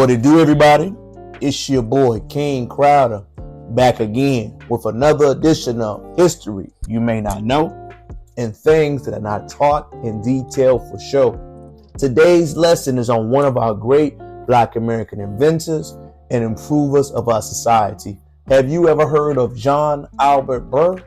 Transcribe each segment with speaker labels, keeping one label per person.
Speaker 1: What it do, everybody? It's your boy, King Crowder, back again with another edition of History You May Not Know and Things That Are Not Taught in Detail for Show. Today's lesson is on one of our great Black American inventors and improvers of our society. Have you ever heard of John Albert Burr?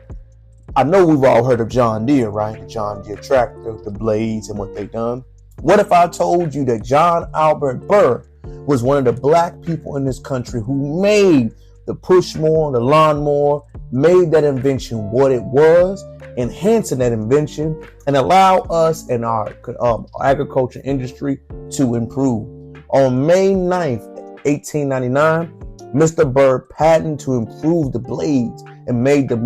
Speaker 1: I know we've all heard of John Deere, right? The John Deere tractor, the blades, and what they done. What if I told you that John Albert Burr was one of the black people in this country who made the push mower, the lawnmower, made that invention what it was, enhancing that invention, and allow us and our agriculture industry to improve. On May 9th, 1899, Mr. Burr patented to improve the blades and made the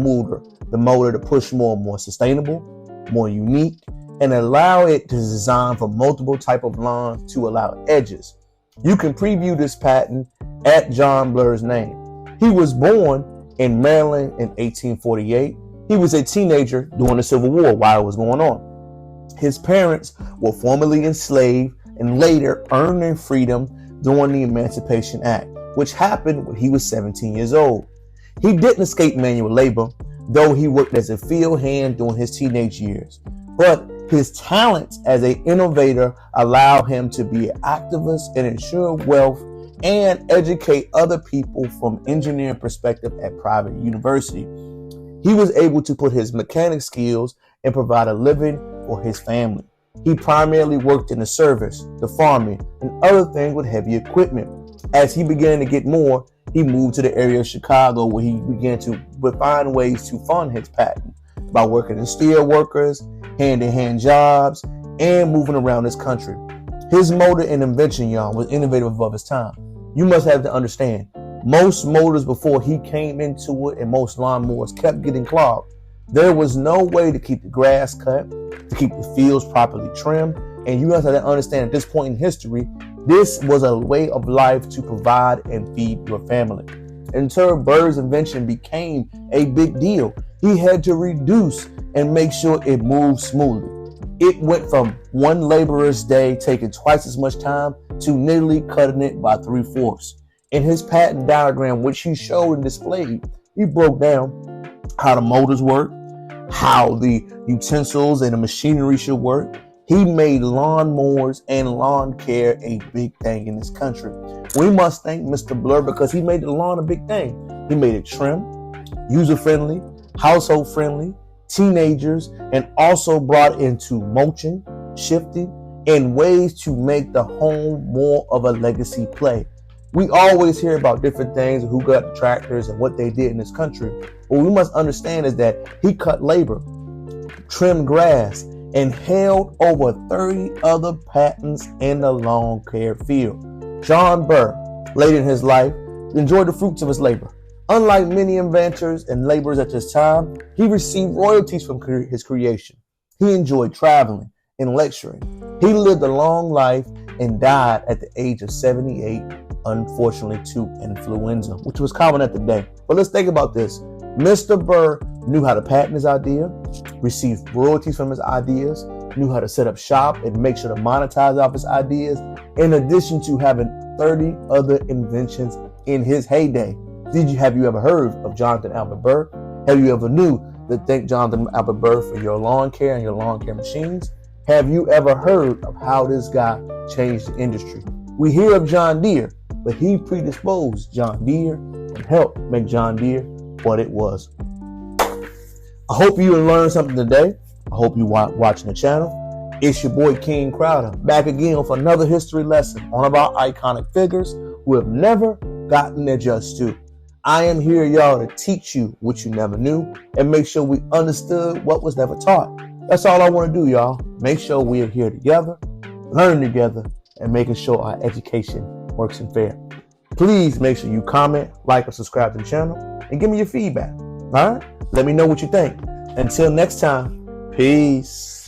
Speaker 1: push mower more sustainable, more unique, and allow it to design for multiple type of lawns to allow edges. You can preview this patent at John Burr's name. He was born in Maryland in 1848. He was a teenager during the Civil War while it was going on. His parents were formerly enslaved and later earned their freedom during the Emancipation Act, which happened when he was 17 years old. He didn't escape manual labor, though he worked as a field hand during his teenage years. But his talents as an innovator allowed him to be an activist and ensure wealth and educate other people from engineering perspective at private university. He was able to put his mechanic skills and provide a living for his family. He primarily worked in the service, the farming, and other things with heavy equipment. As he began to get more, he moved to the area of Chicago where he began to find ways to fund his patent by working in steel workers, hand-to-hand jobs, and moving around this country. His motor and invention, y'all, was innovative of his time. You must have to understand, most motors before he came into it and most lawnmowers kept getting clogged. There was no way to keep the grass cut, to keep the fields properly trimmed, and you must have to understand at this point in history, this was a way of life to provide and feed your family. Until Burr's invention became a big deal, he had to reduce and make sure it moved smoothly. It went from one laborer's day taking twice as much time to nearly cutting it by 3/4. In his patent diagram, which he showed and displayed, he broke down how the motors work, how the utensils and the machinery should work. He made lawnmowers and lawn care a big thing in this country. We must thank Mr. Burr because he made the lawn a big thing. He made it trim, user-friendly, household-friendly, teenagers, and also brought into mulching, shifting, and ways to make the home more of a legacy play. We always hear about different things, who got the tractors and what they did in this country. What we must understand is that he cut labor, trimmed grass, and held over 30 other patents in the lawn care field. John Burr, late in his life, enjoyed the fruits of his labor. Unlike many inventors and laborers at this time, he received royalties from his creation. He enjoyed traveling and lecturing. He lived a long life and died at the age of 78, unfortunately, to influenza, which was common at the day. But let's think about this. Mr. Burr knew how to patent his idea, received royalties from his ideas, knew how to set up shop and make sure to monetize off his ideas, in addition to having 30 other inventions in his heyday. Have you ever heard of Jonathan Albert Burr? Have you ever knew to thank Jonathan Albert Burr for your lawn care and your lawn care machines? Have you ever heard of how this guy changed the industry? We hear of John Deere, but he predisposed John Deere and helped make John Deere what it was. I hope you learned something today. I hope you watching the channel. It's your boy King Crowder, back again with another history lesson, one of our iconic figures who have never gotten their just due. I am here, y'all, to teach you what you never knew and make sure we understood what was never taught. That's all I want to do, y'all. Make sure we are here together, learn together, and making sure our education works and fair. Please make sure you comment, like, or subscribe to the channel, and give me your feedback. All right? Let me know what you think. Until next time, peace.